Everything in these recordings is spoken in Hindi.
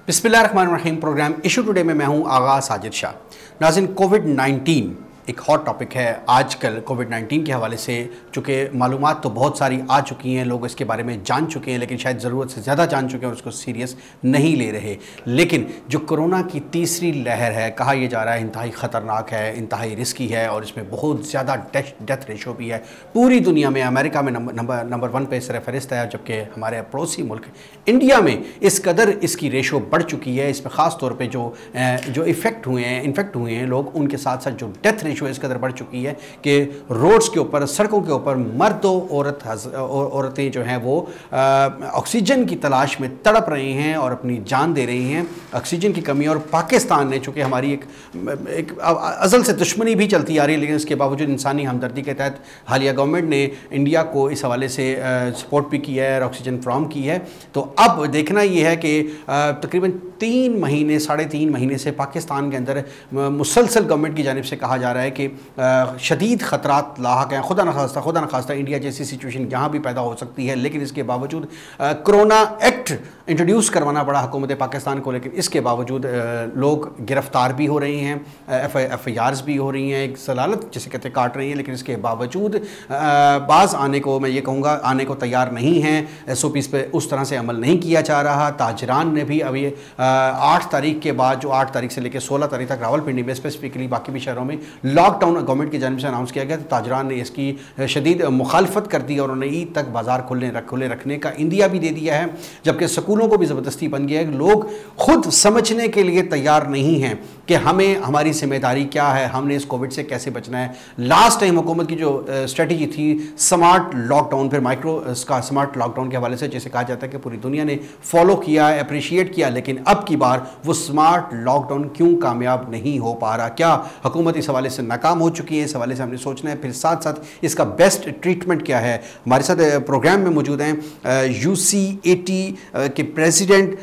बिस्मिल्लाहिर्रहमानिर्रहीम। प्रोग्राम इशू टुडे में मैं हूं आगा साजिद शाह। नाज़रीन, कोविड-19 एक हॉट टॉपिक है आजकल। कोविड-19 के हवाले से चूँकि मालूमात तो बहुत सारी आ चुकी हैं, लोग इसके बारे में जान चुके हैं, लेकिन शायद ज़रूरत से ज़्यादा जान चुके हैं और उसको सीरियस नहीं ले रहे। लेकिन जो कोरोना की तीसरी लहर है, कहा यह जा रहा है इंतहाई ख़तरनाक है, इंतहाई रिस्की है और इसमें बहुत ज़्यादा डेथ रेशो भी है। पूरी दुनिया में अमेरिका में नंबर 1 पे सिर्फ फहरिस्त है, जबकि हमारे पड़ोसी मुल्क इंडिया में इस कदर इसकी रेशो बढ़ चुकी है। इसमें ख़ास तौर पे जो इन्फेक्ट हुए हैं लोग, उनके साथ साथ जो डेथ रेशो इस कदर बढ़ चुकी है कि रोड्स के ऊपर, सड़कों के ऊपर मर्द औरतें जो हैं वो ऑक्सीजन की तलाश में तड़प रहे हैं और अपनी जान दे रही हैं। ऑक्सीजन की कमी, और पाकिस्तान ने, चूँकि हमारी एक अज़ल से दुश्मनी भी चलती आ रही है, लेकिन इसके बावजूद इंसानी हमदर्दी के तहत हालिया गवर्नमेंट ने इंडिया को इस हवाले से सपोर्ट भी किया है और ऑक्सीजन फ्राहम की है। तो अब देखना ये है कि तकरीबन 3.5 महीने से पाकिस्तान के अंदर मुसलसल गवर्नमेंट की जानिब से कहा जा रहा है कि शदीद ख़तरात लाहक हैं। खुदा न खास्ता इंडिया जैसी सिचुएशन यहाँ भी पैदा हो सकती है, लेकिन इसके बावजूद कोरोना एक्ट इंट्रोड्यूस करवाना पड़ा हुकूमत पाकिस्तान को। लेकिन इसके बावजूद लोग गिरफ्तार भी हो रहे हैं, FIRs भी हो रही हैं, एक सलालत जिसे कहते काट रही हैं। लेकिन इसके बावजूद बाज़ आने को, मैं ये कहूँगा, आने को तैयार नहीं हैं। SOPs पे उस तरह से अमल नहीं किया जा रहा। ताजरान ने भी अभी 8 तारीख के बाद, जो 8 तारीख से लेकर 16 तारीख तक रावलपिंडी में स्पेसिफिकली, बाकी भी शहरों में लॉकडाउन गवर्नमेंट की जानिब से अनाउंस किया गया। तो ताजरान ने इसकी शदीद मुखालफत कर दी और उन्होंने ईद तक बाजार खुले रखने का इंदिया भी दे दिया है, जबकि स्कूलों को भी ज़बरदस्ती बन गया है। लोग खुद समझने के लिए तैयार नहीं हैं कि हमें, हमारी जिम्मेदारी क्या है, हमने इस कोविड से कैसे बचना है। लास्ट टाइम हुकूमत की जो स्ट्रेटजी थी स्मार्ट लॉकडाउन, फिर माइक्रो इसका स्मार्ट लॉकडाउन के हवाले से जैसे कहा जाता है कि पूरी दुनिया ने फॉलो किया, अप्रिशिएट किया, लेकिन अब की बार वो स्मार्ट लॉकडाउन क्यों कामयाब नहीं हो पा रहा? क्या हुकूमत इस हवाले से नाकाम हो चुकी है? इस हवाले से हमने सोचना है। फिर साथ साथ इसका बेस्ट ट्रीटमेंट क्या है। हमारे साथ प्रोग्राम में मौजूद हैं UCAT के प्रेसिडेंट,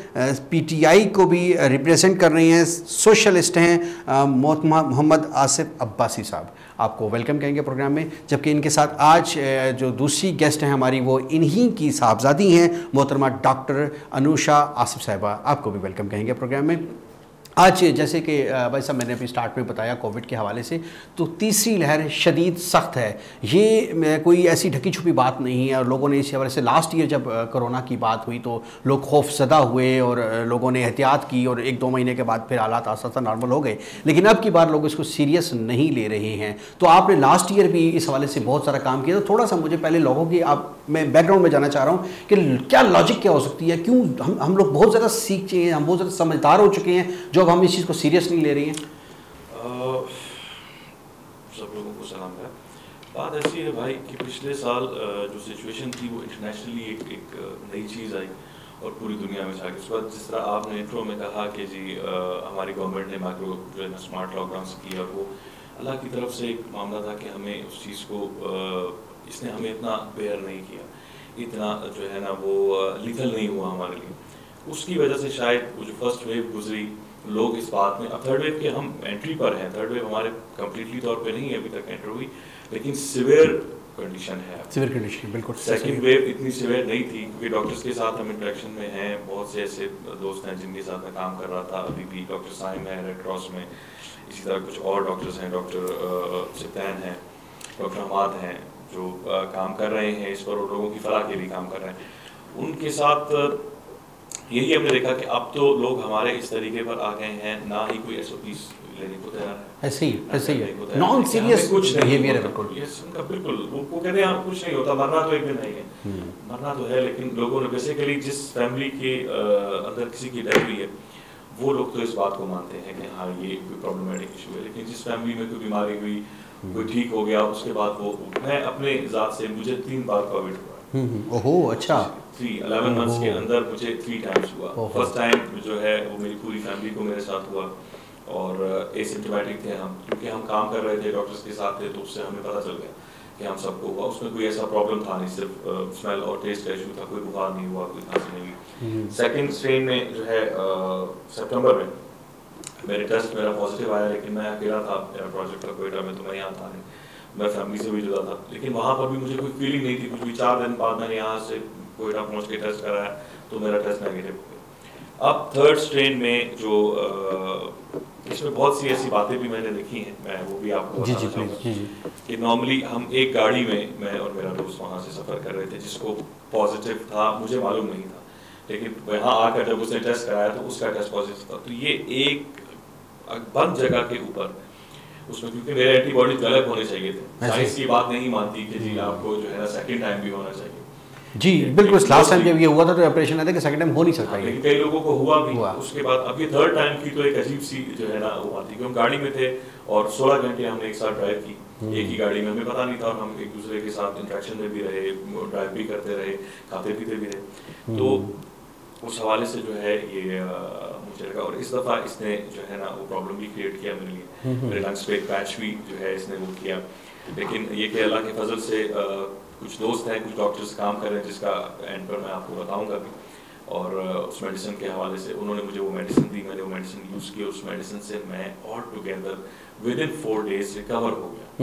PTI को भी रिप्रेजेंट कर रही हैं, सोशलिस्ट हैं, मोहम्मद आसिफ अब्बासी साहब। आपको वेलकम कहेंगे प्रोग्राम में। जबकि इनके साथ आज जो दूसरी गेस्ट हैं हमारी, वो इन्हीं की साहबजादी हैं, मोहतरमा डॉक्टर अनुषा आसिफ साहिबा। आपको भी वेलकम कहेंगे प्रोग्राम में। आज जैसे कि भाई साहब मैंने अभी स्टार्ट में बताया कोविड के हवाले से, तो तीसरी लहर शदीद सख्त है। ये कोई ऐसी ढकी छुपी बात नहीं है और लोगों ने इस हवाले से, लास्ट ईयर जब कोरोना की बात हुई तो लोग खौफजदा हुए और लोगों ने एहतियात की और 1-2 महीने के बाद फिर हालात आस्ता आस्ता नॉर्मल हो गए। लेकिन अब की बार लोग इसको सीरियस नहीं ले रहे हैं। तो आपने लास्ट ईयर भी इस हवाले से बहुत सारा काम किया, तो थोड़ा सा मुझे पहले लोगों की, मैं बैकग्राउंड में जाना चाह रहा हूँ कि क्या लॉजिक क्या हो सकती है, क्यों हम लोग बहुत ज़्यादा सीख चुके हैं, हम बहुत ज़्यादा समझदार हो चुके हैं, जो अब हम इस चीज़ को सीरियस नहीं ले रही हैं। सब लोगों को सलाम है। बात ऐसी है भाई कि पिछले साल जो सिचुएशन थी वो इंटरनेशनली एक नई चीज़ आई और पूरी दुनिया में छा गई। उस वक्त जिस तरह आपने इंट्रो में कहा कि जी हमारी गवर्नमेंट ने माइक्रो जो है ना स्मार्ट लॉकडाउन किया, वो अल्लाह की तरफ से एक मामला था कि हमें उस चीज़ को, इसने हमें इतना बेयर नहीं किया, इतना जो है ना वो लीथल नहीं हुआ हमारे लिए। उसकी वजह से शायद वो जो फर्स्ट वेव गुजरी, लोग इस बात में, अब थर्ड वेव के हम एंट्री पर हैं, थर्ड वेव हमारे कंप्लीटली तौर पे नहीं है अभी तक एंटर हुई, लेकिन सिवियर कंडीशन है, सिवियर कंडीशन बिल्कुल। सेकंड वेव इतनी सिवियर नहीं थी क्योंकि डॉक्टर्स के साथ हम इंटरेक्शन में हैं, बहुत से ऐसे दोस्त हैं जिनके साथ मैं काम कर रहा था अभी भी। डॉक्टर साइम है रेड क्रॉस में, इसी तरह कुछ और डॉक्टर्स हैं, डॉक्टर सिप्तान हैं, डॉक्टर हमाद हैं, जो काम कर रहे हैं इस पर और लोगों की फलाह के लिए काम कर रहे हैं। उनके साथ यही हमने देखा कि अब तो लोग हमारे इस तरीके पर आ गए हैं, ना ही कोई SOPs लेने को तैयार है, ऐसे ही है, नॉन सीरियस कुछ बिहेवियर है बिल्कुल। यस, उनका बिल्कुल, वो कहते हैं कुछ नहीं होता, मरना तो एक दिन नहीं है, मरना तो है, लेकिन लोगों ने बेसिकली जिस फैमिली के अंदर किसी की डेथ हुई है, वो लोग तो इस बात को मानते हैं कि हाँ ये कोई प्रॉब्लमेटिक इशू है। लेकिन जिस फैमिली में कोई बीमारी हुई, कोई ठीक हो गया, उसके बाद वो, मैं अपने ज़ात से, मुझे 3 बार कोविड हुआ। ओहो, अच्छा। 11 मंथ्स के अंदर मुझे 3 टाइम्स हुआ। फर्स्ट टाइम जो है वो मेरी पूरी फैमिली को मेरे साथ हुआ और एसिम्प्टोमेटिक थे हम, क्योंकि हम काम कर रहे थे, डॉक्टर्स के साथ थे, तो उससे हमें पता चल गया कि हम सबको हुआ। उसमें कोई ऐसा प्रॉब्लम था नहीं, सिर्फ स्मेल और टेस्ट का इशू था, कोई बुखार नहीं हुआ, कोई खांसी नहीं हुई। सेकेंड स्ट्रेन में जो है सितंबर में मेरे टेस्ट मेरा पॉजिटिव आया, लेकिन मैं अकेला था, मेरा प्रोजेक्ट था कोयटा में, तो मैं यहाँ था नहीं, मैं फैमिली से भी जुड़ा था। लेकिन वहाँ पर भी मुझे कोई फीलिंग नहीं थी, कुछ भी 4 दिन बाद मैंने यहाँ से कोयटा पहुँच के टेस्ट कराया तो मेरा टेस्ट नेगेटिव हो गया। अब थर्ड स्ट्रेन में जो इसमें बहुत सी ऐसी बातें भी मैंने देखी हैं, मैं वो भी आपको बताना चाहूँगा कि नॉर्मली हम एक गाड़ी में, मैं और मेरा दोस्त वहाँ से सफ़र कर रहे थे, जिसको पॉजिटिव था, मुझे मालूम नहीं था, लेकिन वहाँ आकर जब उसने टेस्ट कराया तो उसका टेस्ट पॉजिटिव था। तो ये एक बंद जगह के ऊपर उसमें, क्योंकि मेरे एंटीबॉडीज गलत होने चाहिए थे, साइंस की बात नहीं मानती कि जी आपको जो है ना सेकंड टाइम भी होना चाहिए। जी बिल्कुल, लास्ट टाइम जब ये हुआ था तो ऑपरेशन है कि सेकंड टाइम हो नहीं सकता ये, लेकिन कई लोगों को हुआ भी। उसके बाद अब ये थर्ड टाइम की तो एक अजीब सी जो है ना वो बात थी कि हम गाड़ी में थे और 16 घंटे हमने एक साथ ड्राइव की, एक ही गाड़ी में, हमें पता नहीं था, और हम एक दूसरे के साथ इंटरेक्शन में भी रहे, ड्राइव भी करते रहे, खाते पीते भी रहे। तो उस हवाले से जो है ये मुझे लगा, और इस दफ़ा इसने जो है ना वो प्रॉब्लम भी क्रिएट किया मेरे लिए, मेरे लंग्स पे एक पैच भी जो है इसने वो किया। लेकिन ये कि अल्लाह के फजल से कुछ दोस्त हैं, कुछ डॉक्टर्स काम कर रहे हैं, जिसका एंड पर मैं आपको बताऊंगा भी, और उस मेडिसिन के हवाले से उन्होंने मुझे वो मेडिसिन दी, मैंने वो मेडिसिन यूज़ की, उस मेडिसिन से मैं all together with in 4 days recover हो गया।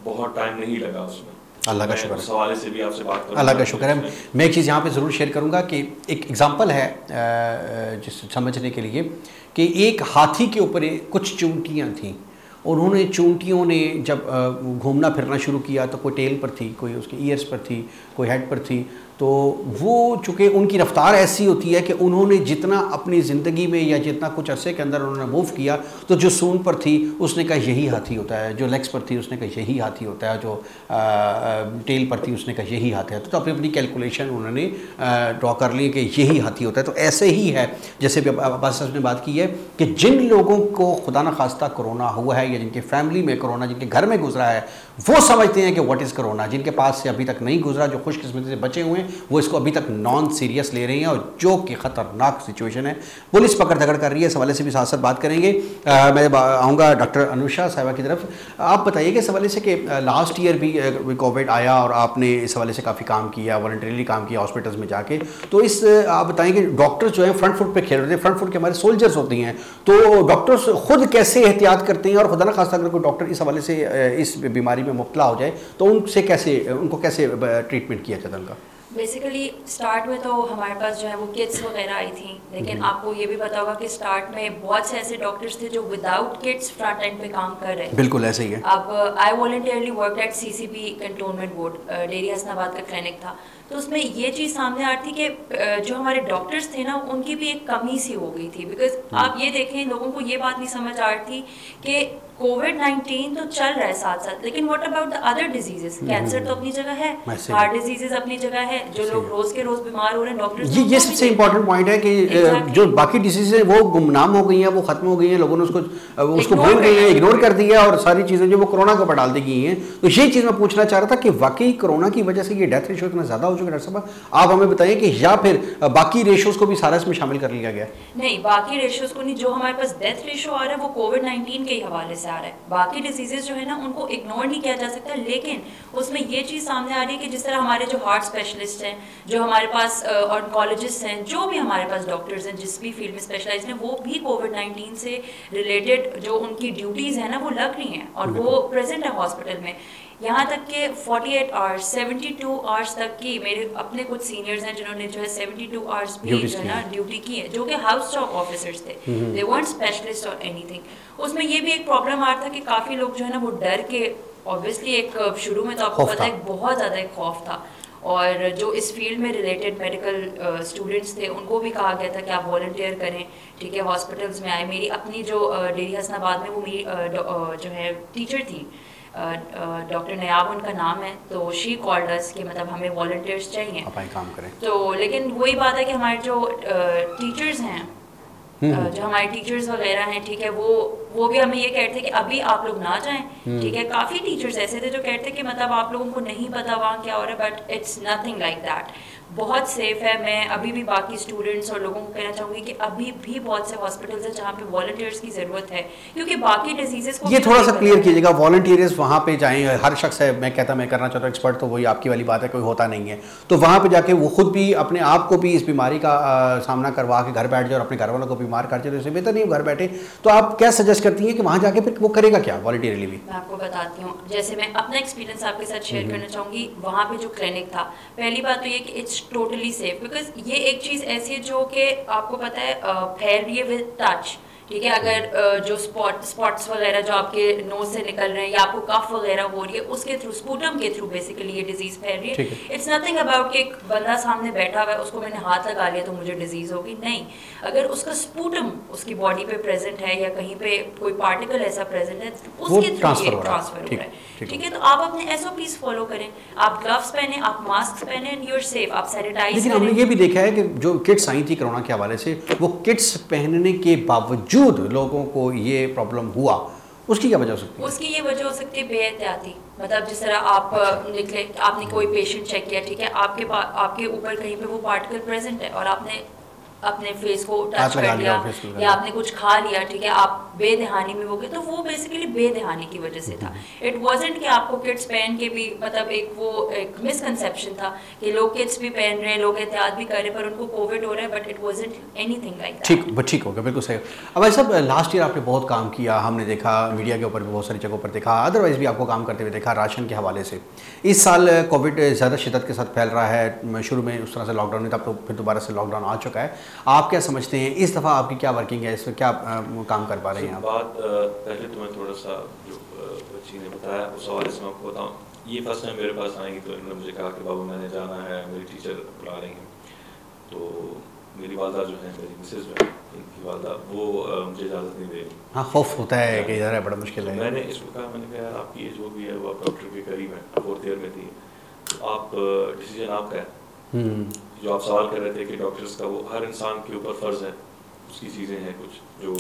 बहुत टाइम नहीं लगा उसमें, अल्लाह का शुक्र है। उस हवाले से भी आपसे बात करूंगा, अल्लाह का शुक्र है। मैं एक चीज़ यहाँ पे ज़रूर शेयर करूँगा कि एक एग्जांपल है जिस समझने के लिए, कि एक हाथी के ऊपर कुछ चूंटियाँ थीं, उन्होंने चूंटियों ने जब घूमना फिरना शुरू किया तो कोई टेल पर थी, कोई उसके ईयर्स पर थी, कोई हेड पर थी, तो वो चूँकि उनकी रफ्तार ऐसी होती है कि उन्होंने जितना अपनी ज़िंदगी में या जितना कुछ अरसे के अंदर उन्होंने मूव किया, तो जो सूंड पर थी उसने कहा यही हाथी होता है, जो लेग्स पर थी उसने कहा यही हाथी होता है, जो टेल पर थी उसने कहा यही हाथी होता है। तो अपनी अपनी कैलकुलेशन उन्होंने ड्रॉ कर ली कि यही हाथी होता है। तो ऐसे ही है, जैसे भी अब्बास साहब ने बात की है कि जिन लोगों को खुदा न खास्ता कोरोना हुआ है, या जिनके फैमिली में कोरोना, जिनके घर में गुजरा है, वो समझते हैं कि व्हाट इज़ कोरोना। जिनके पास से अभी तक नहीं गुजरा, जो खुशकिस्मती से बचे हुए हैं, वो इसको अभी तक नॉन सीरियस ले रहे हैं, और जो कि ख़तरनाक सिचुएशन है। पुलिस पकड़ धकड़ कर रही है, इस हवाले से भी साथ साथ बात करेंगे। मैं आऊँगा डॉक्टर अनुषा साहिबा की तरफ। आप बताइए कि इस हवाले से कि लास्ट ईयर भी कोविड आया और आपने इस हवाले से काफ़ी काम किया, वॉलंटरीली काम किया हॉस्पिटल्स में जाके, तो इस आप बताएं कि डॉक्टर्स जो हैं फ्रंट फुट पे खेल रहे थे, फ्रंट फुट के हमारे सोल्जर्स होते हैं, तो डॉक्टर्स खुद कैसे एहतियात करते हैं, और खुदा न खास्ता अगर कोई डॉक्टर इस हवाले से इस बीमारी में मुब्तला हो जाए तो उनको कैसे ट्रीटमेंट किया जाता है उनका? बेसिकली स्टार्ट में तो हमारे पास जो है वो किट्स वगैरह आई थी, लेकिन आपको ये भी पता होगा कि स्टार्ट में बहुत से ऐसे डॉक्टर्स थे जो विदाउट किट्स फ्रंट एंड पे काम कर रहे हैं। बिल्कुल ऐसे ही है। अब I voluntarily work at CCP cantonment board, Dheri Hasanabad का क्लिनिक था, तो उसमें ये चीज़ सामने आ रही थी कि जो हमारे डॉक्टर्स थे ना, उनकी भी एक कमी सी हो गई थी। बिकॉज आप ये देखें, लोगों को ये बात नहीं समझ आ रही थी कि कोविड-19 तो चल रहा है साथ साथ, लेकिन what about the other diseases? Cancer तो अपनी जगह है, हार्ट डिजीजेस अपनी जगह है, जो लोग रोज के रोज बीमार हो रहे हैं, डॉक्टर्स ये सबसे इंपॉर्टेंट पॉइंट है कि जो बाकी डिजीज है वो गुमनाम हो गई हैं, वो खत्म हो गई हैं, लोगों ने उसको भूल गए हैं, इग्नोर कर दिया, और सारी चीज़ें जो वो कोरोना के ऊपर डाल दी गई हैं। तो यही चीज़ मैं पूछना चाह रहा था कि वाकई कोरोना की वजह से ये डेथ रेशो इतना ज़्यादा हो चुका है। डॉक्टर साहब आप हमें बताइए कि या फिर बाकी रेशोज को भी सारा इसमें शामिल कर लिया गया? नहीं, बाकी रेशोज को नहीं। जो हमारे पास डेथ रेशो आ रहा है वो कोविड-19 के ही हवाले से आ रहा है। बाकी डिजीजेस जो है ना, उनको इग्नोर नहीं किया जा सकता, लेकिन उसमें ये चीज़ सामने आ रही है कि जिस तरह हमारे जो हार्ट स्पेशलिस्ट हैं, जो हमारे पास ऑन्कोलॉजिस्ट हैं, जो भी हमारे पास डॉक्टर्स हैं जिस भी फील्ड में स्पेशलाइज हैं, वो भी कोविड-19 से रिलेटेड जो उनकी ड्यूटीज़ हैं ना, वो लग रही हैं और वो प्रेजेंट है हॉस्पिटल में। यहाँ तक कि 48 आवर्स 72 आवर्स तक की, मेरे अपने कुछ सीनियर्स हैं जिन्होंने जो है 72 आवर्स भी जो है ना ड्यूटी की है, जो कि हाउस स्टाफ ऑफिसर्स थे, दे weren't स्पेशलिस्ट और एनीथिंग। उसमें ये भी एक प्रॉब्लम आ रहा था कि काफ़ी लोग जो है ना वो डर के, ऑब्वियसली एक शुरू में तो आपको पता है बहुत ज़्यादा एक खौफ था, और जो इस फील्ड में रिलेटेड मेडिकल स्टूडेंट्स थे उनको भी कहा गया था कि आप वॉलंटियर करें, ठीक है, हॉस्पिटल्स में आए। मेरी अपनी जो डेरी हसनाबाद में वो मेरी जो है टीचर थी, डॉक्टर नयाब उनका नाम है, तो शी कॉल्ड अस कि मतलब हमें वॉलंटियर्स चाहिए, आप काम करें। तो लेकिन वही बात है कि हमारे जो टीचर्स हैं, जो हमारे टीचर्स वगैरह हैं, ठीक है, वो भी हमें ये कहते थे कि अभी आप लोग ना जाएं, ठीक है। काफ़ी टीचर्स ऐसे थे जो कहते थे कि मतलब आप लोगों को नहीं पता वहाँ क्या हो रहा है, but it's nothing like that, बहुत सेफ है। मैं अभी भी बाकी स्टूडेंट्स और लोगों को कहना चाहूँगी कि अभी भी बहुत से हॉस्पिटल्स हैं जहाँ पे वॉलंटियर्स की ज़रूरत है, क्योंकि बाकी डिजीजेस को ये थोड़ा सा क्लियर कीजिएगा। वॉलंटियर्स वहाँ पे जाएं, हर शख्स है, मैं कहता मैं करना चाहता हूँ, एक्सपर्ट तो वही आपकी वाली बात है, कोई होता नहीं है, तो वहाँ पे जाके वो खुद भी अपने आप को भी इस बीमारी का सामना करवा के घर बैठ जाए और अपने घर वालों को बीमार कर जाए, तो इससे बेहतर नहीं घर बैठे। तो आप क्या सजेस्ट करती हैं कि वहाँ जाके फिर वो करेगा क्या वॉलंटियरली भी? मैं आपको बताती हूँ, जैसे मैं अपना एक्सपीरियंस आपके साथ शेयर करना चाहूँगी। वहाँ पे जो क्लिनिक था, पहली बात तो ये कि it's it's totally safe, because ये एक चीज़ ऐसी है जो कि आपको पता है फैल रही है विद टच, ठीक है। अगर जो स्पॉट्स वगैरह जो आपके नोज से निकल रहे हैं या आपको कफ वगैरह हो रही है, उसके थ्रू, स्पूटम के थ्रू बेसिकली ये डिजीज फैल रही है। इट्स नथिंग अबाउट कि एक बंदा सामने बैठा हुआ है, उसको मैंने हाथ लगा लिया तो मुझे डिजीज होगी, नहीं। अगर उसका स्पूटम उसकी बॉडी पे प्रेजेंट है या कहीं पे कोई पार्टिकल ऐसा प्रेजेंट है, उसके थ्रू ये ट्रांसफर हो रहा है, ठीक है। तो आप अपने SOPs फॉलो करें, आप ग्लव्स पहने, आप मास्क पहने, एंड यू आर सेफ, आप सैनिटाइज। लेकिन हमने ये भी देखा है कि जो किट्स आई थी कोरोना के हवाले से, वो किट्स पहनने के बावजूद लोगों को ये प्रॉब्लम हुआ, उसकी क्या वजह हो सकती है? उसकी ये वजह हो सकती है बेएहतियाती। मतलब जिस तरह आप निकले, आपने कोई पेशेंट चेक किया, ठीक है, आपके ऊपर कहीं पे वो पार्टिकल प्रेजेंट है और आपने अपने फेस को टच कर लिया या आपने कुछ खा लिया, ठीक है, आप बेदहानी में हो गए, तो वो बेसिकली बेदहानी की वजह से था। इट वाजंट कि आपको किट्स पहन के भी, मतलब एक मिसकंसेप्शन था कि लोग किट्स भी पहन रहे हैं, लोग एहतियात भी कर रहे हैं, पर उनको कोविड हो रहा है, but it wasn't anything like that. ठीक हो गया, बिल्कुल सही। अब भाई साहब, लास्ट ईयर आपने बहुत काम किया, हमने देखा मीडिया के ऊपर भी बहुत सारी जगहों पर देखा, अदरवाइज भी आपको काम करते हुए देखा राशन के हवाले से। इस साल कोविड ज़्यादा शिद्दत के साथ फैल रहा है, शुरू में उस तरह से लॉकडाउन नहीं था, अब तो फिर दोबारा से लॉकडाउन आ चुका है। आप क्या समझते हैं इस दफ़ा आपकी क्या वर्किंग है, इसमें क्या काम कर पा रहे हैं आप? बात पहले तो मैं थोड़ा सा जो बच्ची ने बताया उस हवाले से मैं आपको बताऊँ, ये फर्स्ट टाइम मेरे पास आएंगी तो इन्होंने मुझे कहा कि बाबू मैंने जाना है, मेरी टीचर बुला रही हैं। तो मेरी वालदा जो है, मेरी मिसेज जो है, इनकी वालदा, वो मुझे इजाज़त नहीं दे रही। हाँ, खौफ होता है कि इधर है, बड़ा मुश्किल है। मैंने इसको कहा, मैंने कहा यार आपकी एज जो भी है वो आप डॉक्टर के करीब है, 4th ईयर में थी, तो आप डिसीजन आपका है। जो आप सवाल कर रहे थे कि डॉक्टर्स का, वो हर इंसान के ऊपर फ़र्ज़ है, उसकी चीज़ें हैं कुछ जो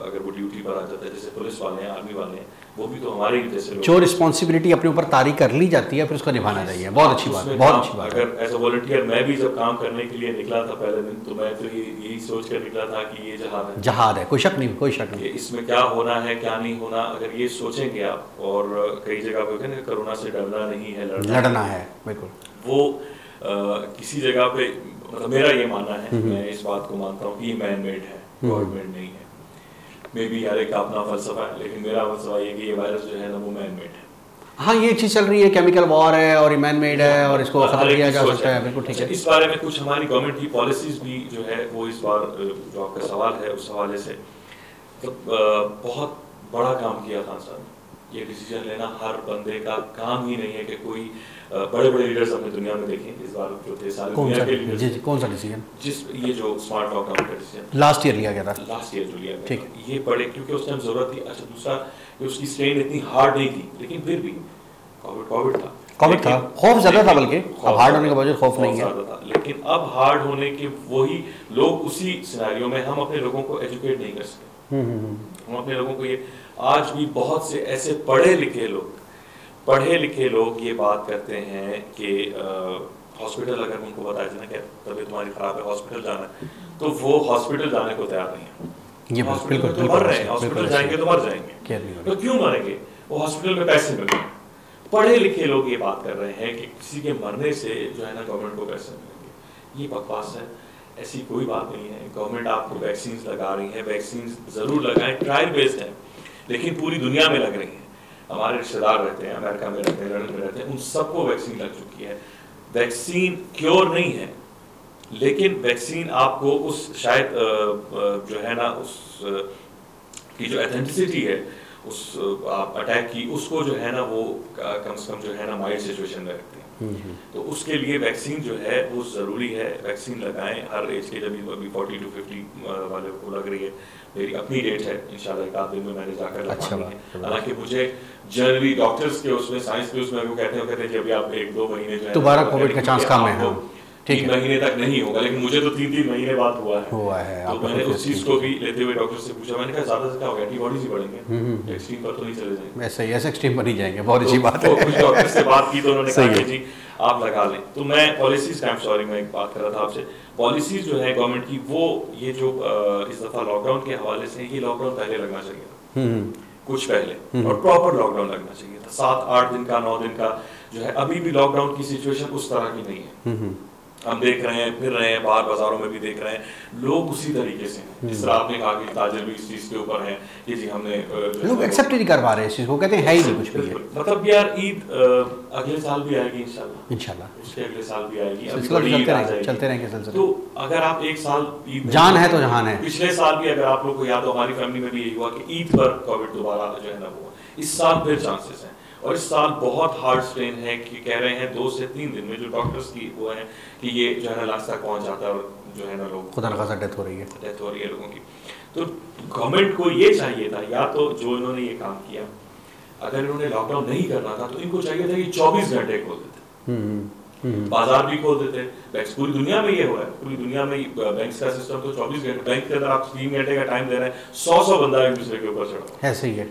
अगर वो ड्यूटी पर आ जाता है, जैसे पुलिस वाले हैं, आर्मी वाले हैं, वो भी तो हमारे ही जैसे जो रिस्पॉन्सिबिलिटी अपने ऊपर तारी कर ली जाती है, फिर उसको निभाना चाहिए। बहुत अच्छी बात है, बहुत अच्छी बात है। अगर एज अ वॉलंटियर मैं भी जब काम करने के लिए निकला था पहले दिन, तो मैं तो यही सोच कर निकला था कि ये जहाद है, कोई शक नहीं, कोई शक नहीं, इसमें क्या होना है क्या नहीं होना। अगर ये सोचेंगे आप, और कई जगह पे कहते हैं कोरोना से डरना नहीं है, लड़ना है, बिल्कुल। वो किसी जगह पे, मतलब मेरा ये मानना है, मैं इस बात को मानता हूँ कि ये मैन मेड है, गवर्नमेंट नहीं है। मे बी यार एक अपना फलसफा है, लेकिन मेरा फलसफा ये कि ये वायरस जो है ना वो मैन मेड है। हाँ, ये चीज़ चल रही है, केमिकल वॉर है और ये मैन मेड है और इसको खत्म किया जा सकता है, बिल्कुल ठीक है। इस बारे में कुछ हमारी गवर्नमेंट की पॉलिसीज भी जो है वो इस बार, जो आपका सवाल है उस हवाले से, तो बहुत बड़ा काम किया खान साहब ने। ये डिसीजन लेना हर बंदे का काम ही नहीं है कि कोई बड़े बड़े लीडर्स हमने दुनिया में देखे इस बार जो थे, सारे दुनिया के लीडर्स। जी, कौन सा डिसीजन? ये जो स्मार्ट लॉकडाउन का डिसीजन लास्ट ईयर लिया गया था, लास्ट ईयर जो लिया गया, ठीक, ये बड़े, क्योंकि उस टाइम जरूरत थी। अच्छा, दूसरा कि उसकी स्ट्रेन इतनी हार्ड नहीं थी, लेकिन फिर भी कोविड था, खौफ ज़्यादा था, बल्कि अब हार्ड होने के वजह खौफ नहीं है, लेकिन अब हार्ड होने के वही लोग, उसी सिनेरियो में हम अपने लोगों को एजुकेट नहीं कर सकते। हम अपने लोगों को ये, आज भी बहुत से ऐसे पढ़े लिखे लोग ये बात करते हैं कि हॉस्पिटल अगर उनको बताया जाए कि तबीयत तुम्हारी खराब है, हॉस्पिटल जाना है, तो वो हॉस्पिटल जाने को तैयार नहीं है। ये हॉस्पिटल तो मर रहे हैं, हॉस्पिटल जाएंगे तो मर जाएंगे, तो क्यों मरेंगे? वो हॉस्पिटल में पैसे मिलेंगे। पढ़े लिखे लोग ये बात कर रहे हैं कि किसी के मरने से जो है ना गवर्नमेंट को पैसे मिलेंगे, ये बकवास है। ऐसी कोई बात नहीं है। गवर्नमेंट आपको वैक्सीन लगा रही है, वैक्सीन जरूर लगाएं, ट्रायल बेस्ड है, लेकिन पूरी दुनिया में लग रही है। हमारे रिश्तेदार रहते हैं अमेरिका में रहते हैं, लंदन में रहते हैं, उन सबको वैक्सीन लग चुकी है। वैक्सीन क्योर नहीं है, लेकिन वैक्सीन आपको उस शायद जो है ना उस की जो एथेंटिसिटी है उस अटैक की, उसको जो है ना वो कम से कम जो है ना माइल्ड सिचुएशन में रखते हैं। तो उसके लिए वैक्सीन जो है वो ज़रूरी है। वैक्सीन लगाएं हर एज के, जब अभी 40 to 50 वाले को लग रही है। मेरी अपनी डेट है, इंशाल्लाह एक आध दिन में मैंने जाकर लगानी है। हालांकि मुझे जनरली डॉक्टर्स के उसमें, साइंस के उसमें वो कहते हैं कि अभी आप 1-2 महीने जो है दोबारा कोविड का चांस कम है, 3 महीने तक नहीं होगा, लेकिन मुझे तो 3-3 महीने बाद हुआ है। तो मैंने उस चीज को भी लेते हुए डॉक्टर से पूछा, मैंने कहा ज्यादा से क्या होगा, एंटीबॉडीज ही बढ़ेंगे, एक्सट्रीम पर तो नहीं चले जाएंगे। ऐसे एक्सट्रीम पर नहीं जाएंगे, बहुत अच्छी बात है। कुछ डॉक्टर से बात की तो उन्होंने कहा कि जी आप लगा लें। तो मैं पॉलिसीज का, सॉरी मैं एक बात कर रहा था आपसे, पॉलिसीज जो है गवर्नमेंट की, वो ये जो इस दफा लॉकडाउन के हवाले से, ये लॉकडाउन पहले लगना चाहिए था, कुछ पहले, और प्रॉपर लॉकडाउन लगना चाहिए था, 7-8 दिन का, 9 दिन का जो है। अभी भी लॉकडाउन की सिचुएशन उस तरह की नहीं है, हम देख रहे हैं, फिर रहे हैं, बाहर बाजारों में भी देख रहे हैं, लोग उसी तरीके से हैं। जिस तरह आपने कहा कि ताजिर भी इस चीज़ के ऊपर हैं कि जी हमने लोग एक्सेप्ट ही नहीं कर पा रहे इस चीज़ को, कहते हैं है ही नहीं कुछ भी। मतलब यार ईद अगले साल भी आएगी इंशाल्लाह, उसके अगले साल भी आएगी, चलते रहेंगे सिलसिले। तो अगर आप एक साल ईद जान है तो जहान है। पिछले साल भी अगर आप लोग को याद हो, हमारी फैमिली में भी यही हुआ कि ईद पर कोविड दोबारा जो है ना वो, इस साल फिर चांसेस हैं। और इस साल बहुत हार्ड स्ट्रेन है कि कह रहे हैं 2 से 3 दिन में जो डॉक्टर्स की वो है कि ये जो है ना लास्ट तक पहुंच जाता है और जो है ना लोग खुदा न खासा डेथ हो रही है लोगों की। तो गवर्नमेंट को ये चाहिए था, या तो जो इन्होंने ये काम किया, अगर इन्होंने लॉकडाउन नहीं करना था तो इनको चाहिए था कि 24 घंटे खोल देते, बाजार भी खोल देते। बैंक्स, पूरी दुनिया में ये हो रहा है, पूरी दुनिया में बैंक्स का सिस्टम तो 24 घंटे, बैंक के अंदर आप 3 घंटे का टाइम दे रहे हैं, 100 बंदा एक दूसरे के ऊपर चढ़ा। ऐसे ही है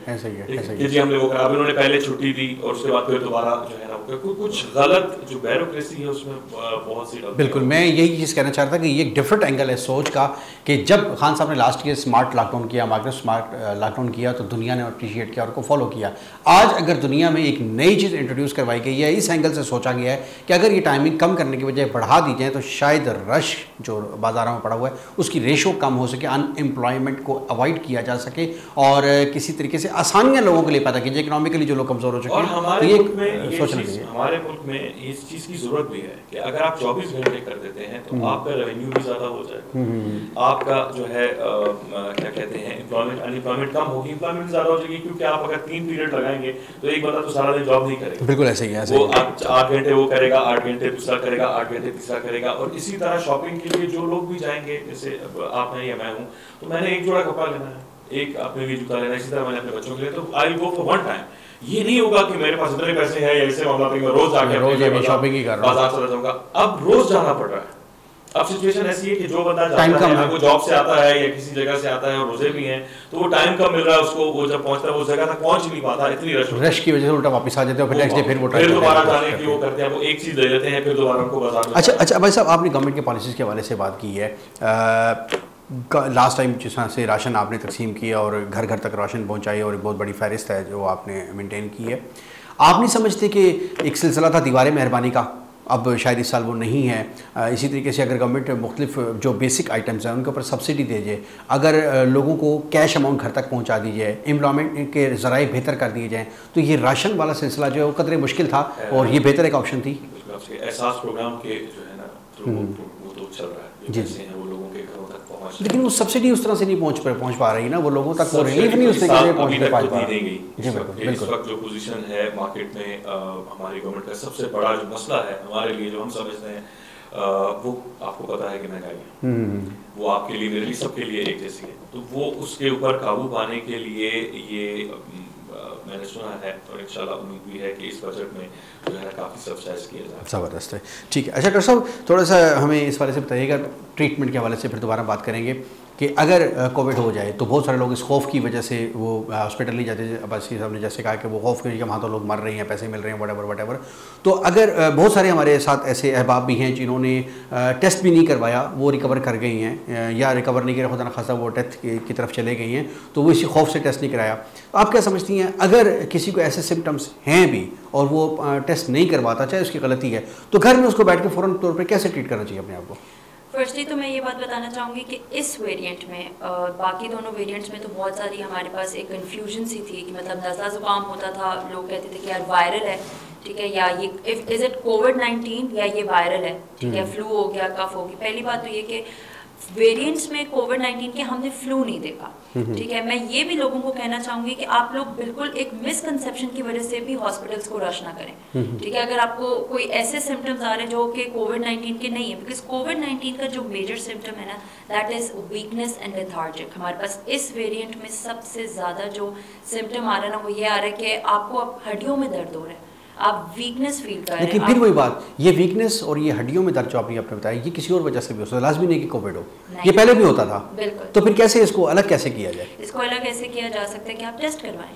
जी हमने वो करा, इन्होंने पहले छुट्टी दी और उसके बाद फिर दोबारा जो है ना कुछ गलत जो ब्यूरोक्रेसी है उसमें बहुत सी गलती। बिल्कुल, मैं यही चीज़ कहना चाहता था कि ये एक डिफरेंट एंगल है सोच का कि जब खान साहब ने लास्ट ईयर स्मार्ट लॉकडाउन किया, मार्केट स्मार्ट लॉकडाउन किया तो दुनिया ने अप्रिशिएट किया और उसको फॉलो किया। आज अगर दुनिया में एक नई चीज़ इंट्रोड्यूस करवाई गई है, इस एंगल से सोचा गया है कि अगर ये टाइमिंग कम करने की बजाय बढ़ा दी जाए तो शायद रश जो बाज़ारों में पड़ा हुआ है उसकी रेशो कम हो सके, अनएम्प्लॉयमेंट को अवॉइड किया जा सके और किसी तरीके से आसानियाँ लोगों के लिए पैदा कीजिए, इकोनॉमिकली जो लोग कमज़ोर हो चुके हैं। हमारे मुल्क में इस चीज़ की ज़रूरत भी है कि अगर आप 24 घंटे कर देते हैं तो आपका रेवेन्यू भी ज़्यादा हो जाएगा, आपका जो है क्या कहते हैं अनएम्प्लॉयमेंट कम होगी, एम्प्लॉयमेंट ज़्यादा हो जाएगी, क्योंकि आप अगर 3 पीरियड लगाएंगे तो एक बंदा तो सारा दिन जॉब नहीं करेगा। बिल्कुल ऐसे ही है, वो 8 घंटे वो करेगा, 8 घंटे दूसरा करेगा, 8 घंटे तीसरा करेगा। और इसी तरह शॉपिंग के लिए जो लोग भी जाएंगे, जैसे आप हैं या मैं हूँ, तो मैंने एक जोड़ा कपड़ा लेना है, एक अपने लिए जूता लेना है, इसी तरह मैंने अपने बच्चों के लिए, तो I will go for one time. ये नहीं होगा कि मेरे पास इतने पैसे हैं या ऐसे मामला पे मैं रोज आके शॉपिंग ही कर रहा हूं, बाजार चला जाऊंगा। अब रोज जाना पड़ रहा है। अब सिचुएशन ऐसी है कि जो बंदा जाता है, वो जॉब से आता है या किसी जगह से आता है और रोजे भी हैं, तो वो टाइम कम मिल रहा है उसको, वो जब पहुंचता है वो जगह तक पहुंच नहीं पाता, इतनी रश की वजह से उल्टा वापस आ जाते हैं, फिर नेक्स्ट डे फिर वो फिर दोबारा जाने की वो करते हैं, वो एक चीज ले लेते हैं, फिर दोबारा उनको बाजार में। अच्छा भाई साहब, आपने गवर्नमेंट के पॉलिसीज़ के हवाले से बात की है। लास्ट टाइम जिस तरह से राशन आपने तकसीम किया और घर घर तक राशन पहुंचाई और एक बहुत बड़ी फहरिस्त है जो आपने मेंटेन की है, आप नहीं समझते कि एक सिलसिला था दीवार मेहरबानी का, अब शायद इस साल वो नहीं है। इसी तरीके से अगर गवर्नमेंट मुख्तलिफ जो बेसिक आइटम्स हैं उनके ऊपर सब्सिडी दे जाए, अगर लोगों को कैश अमाउंट घर तक पहुंचा दी जाए, एम्प्लॉयमेंट के ज़राए बेहतर कर दिए जाएँ, तो ये राशन वाला सिलसिला जो है वो कदरे मुश्किल था और ये बेहतर एक ऑप्शन थी। एहसास प्रोग्राम के जो है ना वो तो चल रहा है, जी वो लोगों के घरों तक पहुंच, लेकिन वो सब्सिडी उस तरह से नहीं पहुंच पा रही ना, वो लोगों तक वो रिलीफ नहीं उस तरीके से पहुंच पा रही। जी बिल्कुल। इस वक्त जो पोजीशन है मार्केट में, हमारी गवर्नमेंट का सबसे बड़ा जो मसला है हमारे लिए, जो हम समझते हैं, वो आपको पता है कि महंगाई है, वो आपके लिए, मेरे लिए, सबके लिए एक जैसी है। तो वो उसके ऊपर काबू पाने के लिए ये मैंने सुना है और इंशाल्लाह उम्मीद भी है कि इस बजट में जो है काफ़ी सब्सिडाइज किया जाए। ज़बरदस्त है, ठीक है। अच्छा डॉक्टर साहब, थोड़ा सा हमें इस बारे से बताइएगा, ट्रीटमेंट के हवाले से फिर दोबारा बात करेंगे कि अगर कोविड हो जाए तो बहुत सारे लोग इस खौफ की वजह से वो हॉस्पिटल नहीं जाते। बस साहब ने जैसे कहा कि वो खौफ की वहाँ तो लोग मर रहे हैं, पैसे मिल रहे हैं, वट। तो अगर बहुत सारे हमारे साथ ऐसे अहबाब भी हैं जिन्होंने टेस्ट भी नहीं करवाया, वो रिकवर कर गई हैं या रिकवर नहीं किया, खुदा न खासा वो डेथ की तरफ चले गई हैं, तो वो इसी खौफ से टेस्ट नहीं कराया। आप क्या समझती हैं, अगर किसी को ऐसे सिम्टम्स हैं भी और वो टेस्ट नहीं करवाता, चाहे उसकी गलती है, तो घर में उसको बैठ के फ़ौरन तौर पर कैसे ट्रीट करना चाहिए अपने आप को? फर्स्टली तो मैं ये बात बताना चाहूँगी कि इस वेरिएंट में बाकी दोनों वेरिएंट्स में तो बहुत सारी हमारे पास एक कन्फ्यूजन सी थी कि मतलब नज़ला ज़ुकाम होता था, लोग कहते थे कि यार वायरल है, ठीक है, या ये इज़ इट कोविड-19 या ये वायरल है, ठीक है, फ्लू हो गया, कफ होगी। पहली बात तो ये कि वेरिएंट्स में कोविड-19 के हमने फ्लू नहीं देखा, ठीक है। मैं ये भी लोगों को कहना चाहूँगी कि आप लोग बिल्कुल एक मिसकंसेप्शन की वजह से भी हॉस्पिटल्स को रश ना करें, ठीक है। अगर आपको कोई ऐसे सिम्टम्स आ रहे हैं जो कि कोविड-19 के नहीं है, बिकॉज कोविड-19 का जो मेजर सिम्टम है ना, that is weakness and lethargic. हमारे पास इस वेरिएंट में सबसे ज़्यादा जो सिम्टम आ रहा है ना, वो ये आ रहा है कि आपको अब हड्डियों में दर्द हो रहा है, आप वीकनेस फील कर रहे हैं। लेकिन फिर वही बात, ये वीकनेस और ये हड्डियों में दर्द जो आपने बताया, ये किसी और वजह से भी हो सकता है, लाजमी नहीं कि कोविड हो, ये पहले भी होता था। बिल्कुल। तो फिर कैसे इसको अलग कैसे किया जाए? इसको अलग ऐसे किया जा सकता है कि आप टेस्ट करवाएं।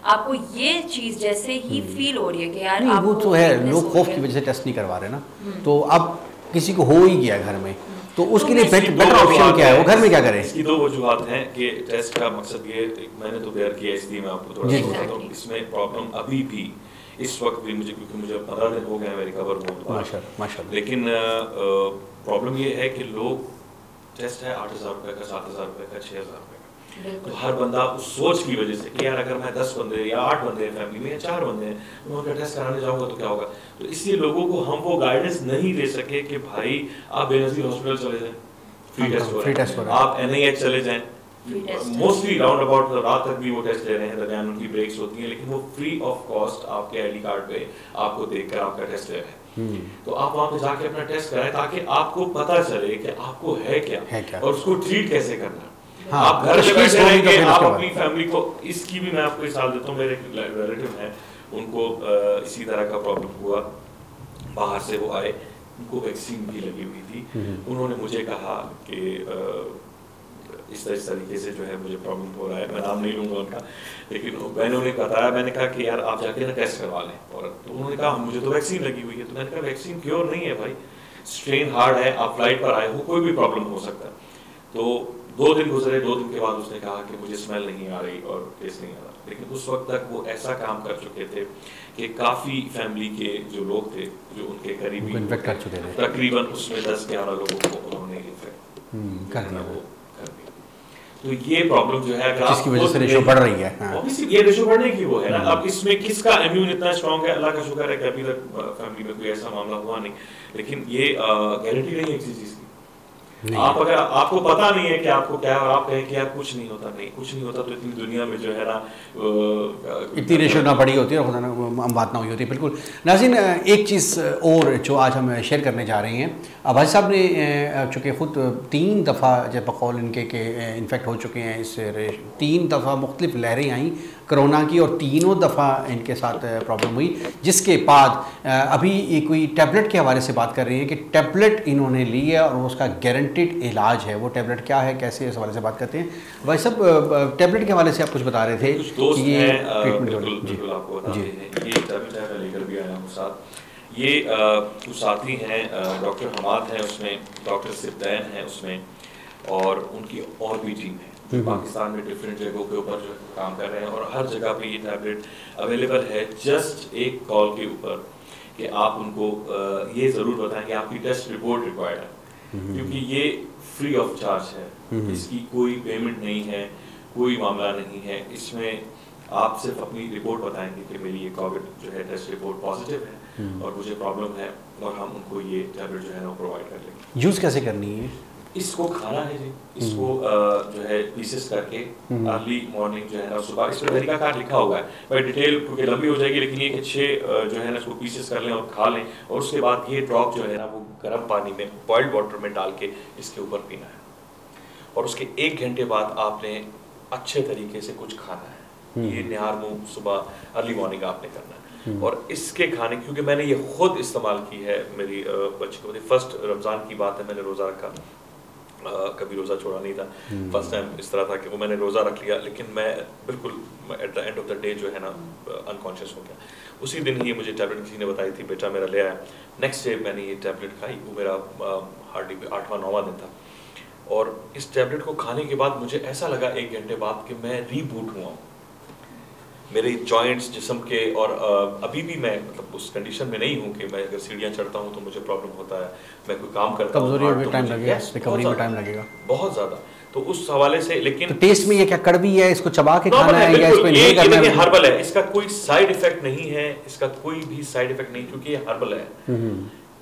आपको ये चीज़ जैसे ही फील हो रही है कि यार नहीं, वो तो है, लोग खौफ की वजह से टेस्ट नहीं करवा रहे ना, तो अब किसी को हो ही गया घर में तो उसके लिए बेटर ऑप्शन क्या है, वो घर में क्या करें? इसकी दो वजूहत हैं कि टेस्ट का मकसद ये, मैंने तो बेयर किया इसलिए मैं आपको थोड़ा सा बताता हूँ। इसमें प्रॉब्लम अभी भी इस वक्त भी मुझे, क्योंकि मुझे 15 दिन हो गए मैं रिकवर हुआ, माशाल्लाह, लेकिन प्रॉब्लम ये है कि लोग, टेस्ट है 8,000 रुपये का, 7,000 रुपये का, 6,000 रुपये का, तो हर बंदा उस सोच की वजह से कि यार अगर मैं 10 बंदे या 8 बंदे हैं फैमिली में या 4 बंदे हैं, मैं उनका टेस्ट कराने जाऊंगा तो क्या होगा। तो इसलिए लोगों को हम वो गाइडेंस नहीं दे सके कि भाई आप बेनज़ीर हॉस्पिटल चले जाएं, फ्री टेस्ट हो रहा है, आप NIH चले जाएं, मोस्टली राउंड अबाउट रात तक भी वो टेस्ट ले रहे हैं, दरमियान उनकी ब्रेक्स होती हैं, लेकिन वो फ्री ऑफ कॉस्ट आपके ID कार्ड पे आपको देखकर आपका टेस्ट ले रहे हैं। तो आप वहाँ पे जाके अपना टेस्ट कराएं ताकि आपको पता चले कि आपको है क्या और उसको ट्रीट कैसे करना है। हाँ, आप घर पे बैठे रहेंगे, आप अपनी फैमिली को, इसकी भी मैं आपको मिसाल देता हूँ, मेरे एक रिलेटिव हैं, उनको इसी तरह का प्रॉब्लम हुआ, बाहर से वो आए, उनको वैक्सीन भी लगी हुई थी, उन्होंने मुझे कहा कि इस तरीके से जो है मुझे प्रॉब्लम हो रहा है, मैं नाम नहीं लूँगा उनका, लेकिन मैंने उन्हें बताया, मैंने कहा कि यार आप जाके ना टेस्ट करवा लें, और तो उन्होंने कहा मुझे तो वैक्सीन लगी हुई है। तो मैंने कहा वैक्सीन क्योर नहीं है भाई, स्ट्रेन हार्ड है, आप फ्लाइट पर आए हो, कोई भी प्रॉब्लम हो सकता है। तो 2 दिन गुजरे, 2 दिन के बाद उसने कहा कि मुझे स्मेल नहीं आ रही और टेस्ट नहीं आ रहा, लेकिन उस वक्त तक वो ऐसा काम कर चुके थे कि काफ़ी फैमिली के जो लोग थे, जो उनके करीबी इन्फेक्ट कर चुके थे, तकरीबन उसमें 10-11 लोगों को उन्होंने इन्फेक्ट कर दिया। तो ये प्रॉब्लम जो है, जिसकी वजह से रेशो बढ़ रही है, ऑब्वियसली ये रेशो बढ़ने की वो है ना। अब इसमें किसका इम्यून इतना स्ट्रांग है, अल्लाह का शुक्र है कि अभी तक फैमिली में कोई ऐसा मामला हुआ नहीं, लेकिन ये गारंटी नहीं है किसी चीज़ की। आप अगर आपको पता नहीं है कि आपको क्या है और आप कहें कि यार कुछ नहीं होता, नहीं कुछ नहीं होता, तो इतनी दुनिया में जो है ना इतनी रेशो ना बढ़ी होती है और खुदा ना हम बात ना हुई होती है। बिल्कुल नाज़रीन, एक चीज़ और जो आज हम शेयर करने जा रहे हैं, भाई साहब ने चूँकि ख़ुद 3 दफ़ा जब बकौल इनके के इन्फेक्ट हो चुके हैं, इससे 3 दफ़ा मुख्तलिफ लहरें आई कोरोना की और तीनों दफ़ा इनके साथ प्रॉब्लम हुई, जिसके बाद अभी ये कोई टैबलेट के हवाले से बात कर रही है कि टैबलेट इन्होंने ली है और उसका गारंटेड इलाज है। वो टैबलेट क्या है, कैसे, इस हवाले से बात करते हैं। भाई साहब टैबलेट के हवाले से आप कुछ बता रहे थे कि ये ट्रीटमेंट आपको बताते हैं, ये टैबलेट मैं लेकर भी आया हूँ साथ। ये कुछ साथी हैं, डॉक्टर हमाद हैं उसमें, डॉक्टर सिद्दैन हैं उसमें, और उनकी और भी टीम है पाकिस्तान में डिफरेंट जगहों के ऊपर जो काम कर रहे हैं, और हर जगह पे ये टैबलेट अवेलेबल है। जस्ट एक कॉल के ऊपर कि आप उनको ये ज़रूर बताएं कि आपकी टेस्ट रिपोर्ट रिक्वायर्ड है, क्योंकि ये फ्री ऑफ चार्ज है, इसकी कोई पेमेंट नहीं है, कोई मामला नहीं है। इसमें आप सिर्फ अपनी रिपोर्ट बताएंगे कि मेरी ये कोविड जो है टेस्ट रिपोर्ट पॉजिटिव है और मुझे प्रॉब्लम है, और हम उनको ये टैबलेट जो है ना प्रोवाइड कर लेंगे। यूज़ कैसे करनी है? इसको खाना है जी, इसको जो है पीसेस करके अर्ली मॉर्निंग जो है ना सुबह, इस पर तरीका कार लिखा हुआ है, भाई डिटेल क्योंकि लंबी हो जाएगी, लेकिन ये कि 6 जो है ना इसको पीसेस कर लें और खा लें, और उसके बाद ये ड्रॉप जो है ना वो गर्म पानी में बॉइल्ड वाटर में डाल के इसके ऊपर पीना है, और उसके 1 घंटे बाद आपने अच्छे तरीके से कुछ खाना है। ये निहार मुँह सुबह अर्ली मॉर्निंग आपने करना है, और इसके खाने, क्योंकि मैंने ये खुद इस्तेमाल की है, मेरी बच्ची को फर्स्ट रमज़ान की बात है, मैंने रोज़ा रखा, कभी रोज़ा छोड़ा नहीं था, फर्स्ट टाइम इस तरह था कि वो मैंने रोज़ा रख लिया, लेकिन मैं बिल्कुल at the end of the day जो है ना अनकॉन्शियस हो गया। उसी दिन ही मुझे टैबलेट किसी ने बताई थी, बेटा मेरा ले आया, नेक्स्ट डे मैंने ये टैबलेट खाई, वो मेरा हार्डली 8वां-9वां दिन था, और इस टैबलेट को खाने के बाद मुझे ऐसा लगा 1 घंटे बाद कि मैं रीबूट हुआ हूँ, मेरे जॉइंट्स जिस्म के, और अभी भी मैं मतलब उस कंडीशन में नहीं हूँ कि मैं अगर सीढ़ियाँ चढ़ता हूँ तो मुझे प्रॉब्लम होता है, मैं कोई काम करता हूँ, कमजोरी में टाइम लगेगा, रिकवरी में टाइम लगेगा बहुत ज़्यादा। तो उस हवाले से, लेकिन तो टेस्ट में ये क्या कड़वी है, इसको चबा के खाना है या इसको नहीं करना है? हर्बल है, इसका कोई साइड इफेक्ट नहीं है, इसका कोई भी साइड इफेक्ट नहीं, क्योंकि ये हर्बल है,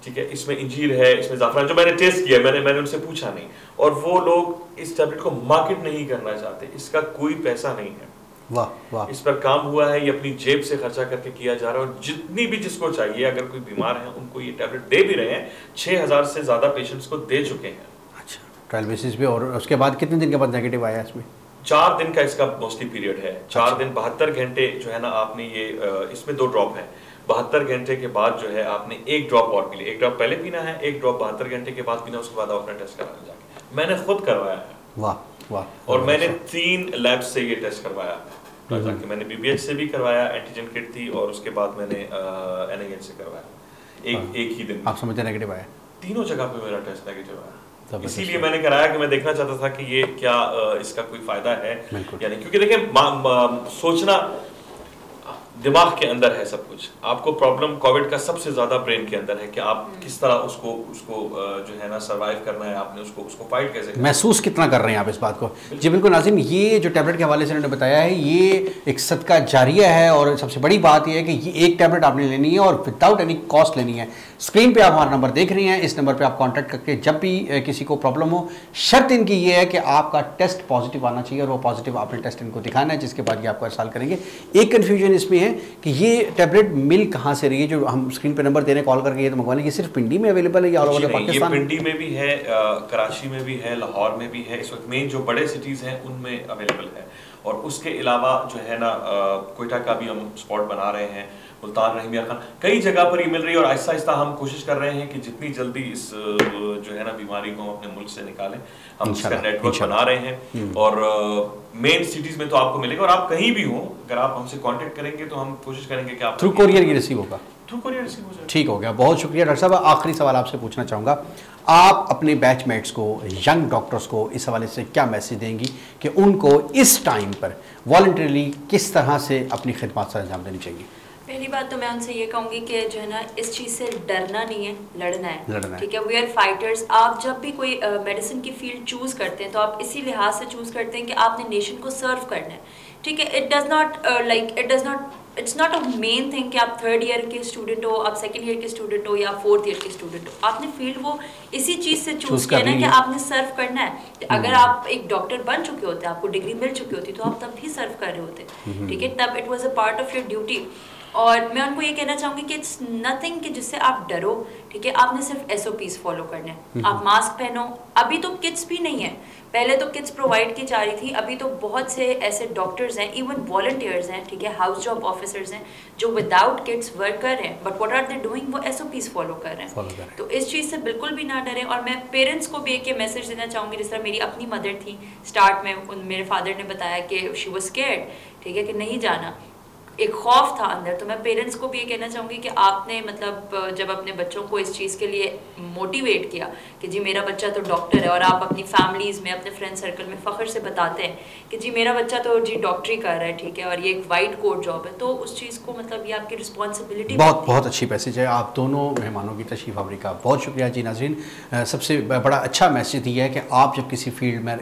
ठीक है। इसमें इंजीर है, इसमें ज़ाफ़रान, जो मैंने टेस्ट किया, मैंने उनसे पूछा नहीं, और वो लोग इस टैबलेट को मार्केट नहीं करना चाहते, इसका कोई पैसा नहीं है। वाह वाह, इस पर काम हुआ है, ये अपनी जेब से खर्चा करके किया जा रहा है, और जितनी भी जिसको चाहिए, अगर कोई बीमार है उनको ये टैबलेट दे भी रहे हैं, 6000 से ज़्यादा पेशेंट्स को दे चुके हैं। अच्छा, ट्रायल बेसिस पे। और उसके बाद कितने दिन के बाद नेगेटिव आया इसमें? 4 दिन का इसका मोस्टली पीरियड है, 4 दिन 72 घंटे जो है ना, आपने ये इसमें 2 ड्रॉप हैं, 72 घंटे के बाद जो है आपने 1 ड्रॉप और पी लिया, 1 ड्रॉप पहले पीना है, 1 ड्रॉप 72 घंटे के बाद पीना, उसके बाद आप अपना टेस्ट कराने जाके। मैंने खुद करवाया है। वाह वाह। और मैंने 3 लैब से ये टेस्ट करवाया है, जाके मैंने BBH से भी करवाया, एंटीजन किट थी, और उसके बाद मैंने NIH से करवाया, एक ही दिन। आप समझते नेगेटिव आया? तीनों जगह पे मेरा टेस्ट नेगेटिव आया, इसीलिए मैंने कराया कि मैं देखना चाहता था कि ये क्या इसका कोई फायदा है यानी, क्योंकि देखिए सोचना दिमाग के अंदर है सब कुछ। आपको प्रॉब्लम कोविड का सबसे ज्यादा ब्रेन के अंदर है कि आप किस तरह उसको जो है ना सर्वाइव करना है, आपने उसको फाइट कैसे करना, महसूस कितना कर रहे हैं आप इस बात को। जी बिल्कुल नाज़रीन, ये जो टैबलेट के हवाले से उन्होंने बताया है ये एक सदका जारिया है, और सबसे बड़ी बात ये है कि ये एक टैबलेट आपने लेनी है और विदाउट एनी कॉस्ट लेनी है। स्क्रीन पे आप हमारा नंबर देख रहे हैं, इस नंबर पे आप कांटेक्ट करके जब भी किसी को प्रॉब्लम हो, शर्त इनकी ये है कि आपका टेस्ट पॉजिटिव आना चाहिए और वो पॉजिटिव आपने टेस्ट इनको दिखाना है, जिसके बाद ये आपको इरसाल करेंगे। एक कन्फ्यूजन इसमें है कि ये टैबलेट मिल कहाँ से रही है, जो हम स्क्रीन पे नंबर दे रहे हैं कॉल करके ये तो मंगवा लें, ये सिर्फ पिंडी में अवेलेबल है या ऑल ओवर पाकिस्तान? ये पिंडी में भी है, कराची में भी है, लाहौर में भी है, इस वक्त मेन जो बड़े सिटीज़ हैं उनमें अवेलेबल है। और उसके अलावा जो है ना कोयटा का भी हम स्पॉट बना रहे हैं, मुल्तान, रहीमिया खान, कई जगह पर ये मिल रही है। और आहिस्ता आहिस्ता हम कोशिश कर रहे हैं कि जितनी जल्दी इस जो है ना बीमारी को हम अपने मुल्क से निकालें, हम इसका नेटवर्क बना रहे हैं। और मेन सिटीज में तो आपको मिलेगा, और आप कहीं भी हो अगर आप हमसे कांटेक्ट करेंगे तो हम कोशिश करेंगे कि आप थ्रू कोरियर की रिसीव होगा। थ्रू कोरियर रिसीव हो जाए। ठीक हो गया, बहुत शुक्रिया डॉक्टर साहब। आखिरी सवाल आपसे पूछना चाहूँगा, आप अपने बैचमेट्स को, यंग डॉक्टर्स को इस हवाले से क्या मैसेज देंगी कि उनको इस टाइम पर वॉलंटरीली किस तरह से अपनी खिदमत से अंजाम देनी चाहिए? पहली बात तो मैं उनसे ये कहूँगी कि जो है ना इस चीज़ से डरना नहीं है, लड़ना है। ठीक है, वी आर फाइटर्स। आप जब भी कोई मेडिसिन की फील्ड चूज़ करते हैं तो आप इसी लिहाज से चूज़ करते हैं कि आपने नेशन को सर्व करना है। ठीक है, it's not a main thing कि आप 3rd ईयर के स्टूडेंट हो, आप 2nd ईयर के स्टूडेंट हो या 4th ईयर के स्टूडेंट हो। आपने फील्ड वो इसी चीज़ से चूज़ किया ना कि आपने सर्व करना है। अगर आप एक डॉक्टर बन चुके होते, आपको डिग्री मिल चुकी होती, तो आप तब भी सर्व कर रहे होते। ठीक है, तब it was a part of your duty. और मैं उनको ये कहना चाहूँगी कि इट्स नथिंग कि जिससे आप डरो। ठीक है, आपने सिर्फ SOPs फॉलो करने हैं। आप मास्क पहनो। अभी तो किट्स भी नहीं है, पहले तो किट्स प्रोवाइड की जा रही थी, अभी तो बहुत से ऐसे डॉक्टर्स हैं, इवन वॉलंटियर्स हैं, ठीक है, हाउस जॉब ऑफिसर्स हैं जो विदाउट किट्स वर्क कर रहे हैं, but what are they doing, वो SOPs फॉलो कर रहे हैं। तो इस चीज़ से बिल्कुल भी ना डरें। और मैं पेरेंट्स को भी एक मैसेज देना चाहूँगी, जिस तरह मेरी अपनी मदर थी, स्टार्ट में मेरे फादर ने बताया कि शी वाज स्कैर्ड, ठीक है, कि नहीं जाना, एक खौफ था अंदर। तो मैं पेरेंट्स को भी ये कहना चाहूँगी कि आपने मतलब जब अपने बच्चों को इस चीज़ के लिए मोटिवेट किया कि जी मेरा बच्चा तो डॉक्टर है, और आप अपनी फैमिलीज़ में, अपने फ्रेंड सर्कल में फ़ख्र से बताते हैं कि जी मेरा बच्चा तो जी डॉक्टरी कर रहा है, ठीक है, और ये एक वाइट कोट जॉब है, तो उस चीज़ को मतलब ये आपकी रिस्पॉन्सिबिलिटी। बहुत अच्छी मैसेज है। आप दोनों मेहमानों की तशरीफ़ आवरी का बहुत शुक्रिया जी। नाज़रीन, सबसे बड़ा अच्छा मैसेज ये है कि आप जब किसी फील्ड में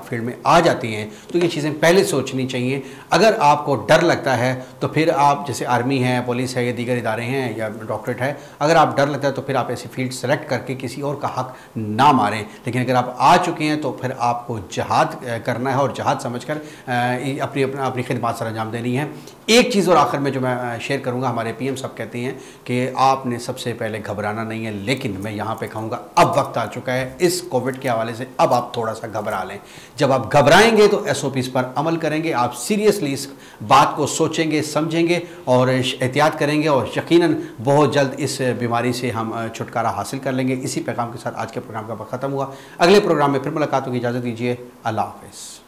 फील्ड में आ जाती हैं तो ये चीज़ें पहले सोचनी चाहिए। अगर आपको डर लगता है तो फिर आप, जैसे आर्मी है, पुलिस है या दीगर इदारे हैं या डॉक्टरेट है, अगर आप डर लगता है तो फिर आप ऐसी फील्ड सेलेक्ट करके किसी और का हक ना मारें। लेकिन अगर आप आ चुके हैं तो फिर आपको जहाद करना है और जहाद समझकर अपनी खिदमत सर अंजाम देनी है। एक चीज़ और आखिर में जो मैं शेयर करूंगा, हमारे PM साहब कहते हैं कि आपने सबसे पहले घबराना नहीं है, लेकिन मैं यहाँ पे कहूँगा अब वक्त आ चुका है इस कोविड के हवाले से, अब आप थोड़ा सा घबरा लें। जब आप घबराएंगे तो SOPs पर अमल करेंगे, आप सीरियसली इस बात को सोचेंगे, समझेंगे और एहतियात करेंगे, और यकीनन बहुत जल्द इस बीमारी से हम छुटकारा हासिल कर लेंगे। इसी पैगाम के साथ आज के प्रोग्राम का वक्त ख़त्म हुआ। अगले प्रोग्राम में फिर मुलाकात होगी, इजाज़त दीजिए, अल्लाह हाफ़िज़।